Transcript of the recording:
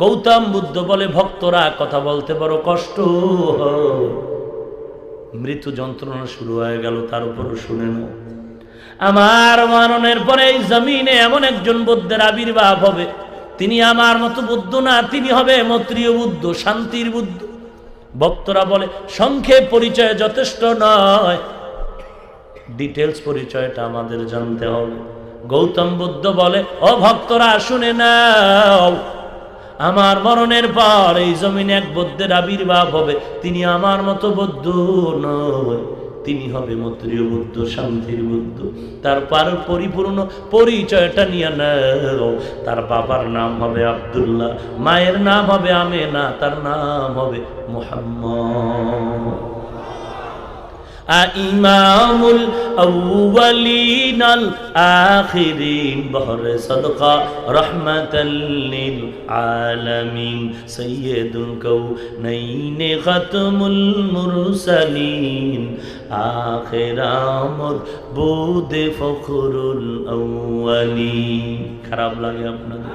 গৌতম বুদ্ধ বলে, ভক্তরা কথা বলতে বড় কষ্ট হয়, মৃত্যু যন্ত্রণা শুরু হয়ে গেল, তার উপরও শুনে না। আমার মরণের পরে এই জমিনে এমন একজন বুদ্ধের আবির্ভাব হবে, তিনি আমার মতো বুদ্ধ না, তিনি হবে মৈত্রীয় বুদ্ধ, শান্তির বুদ্ধ। ভক্তরা বলে, সংক্ষেপ পরিচয় যথেষ্ট নয়, ডিটেলস পরিচয়টা আমাদের জানতে হবে। গৌতম বুদ্ধ বলে, ও ভক্তরা শুনে নাও, আমার মরণের পর এই জমিনে এক বুদ্ধের আবির্ভাব হবে, তিনি আমার মতো বুদ্ধ নয়, তিনি হবে মৈত্রীয় বুদ্ধ, শান্তির বুদ্ধ। তার পরিপূর্ণ পরিচয়টা নিয়ে নাও। তার বাবার নাম হবে আব্দুল্লাহ, মায়ের নাম হবে আমেনা, তার নাম হবে মুহাম্মদ। ইমামুল আউয়ালিন আল আখিরিন, বহরে সাদকা রহমাতাল লিল আলামিন, সাইয়্যিদুল কাউনাইন খাতমুল মুরসালিন, আখির আমদ বুদে ফখরুল আউয়ালিন। খারাপ লাগে আপনাদের?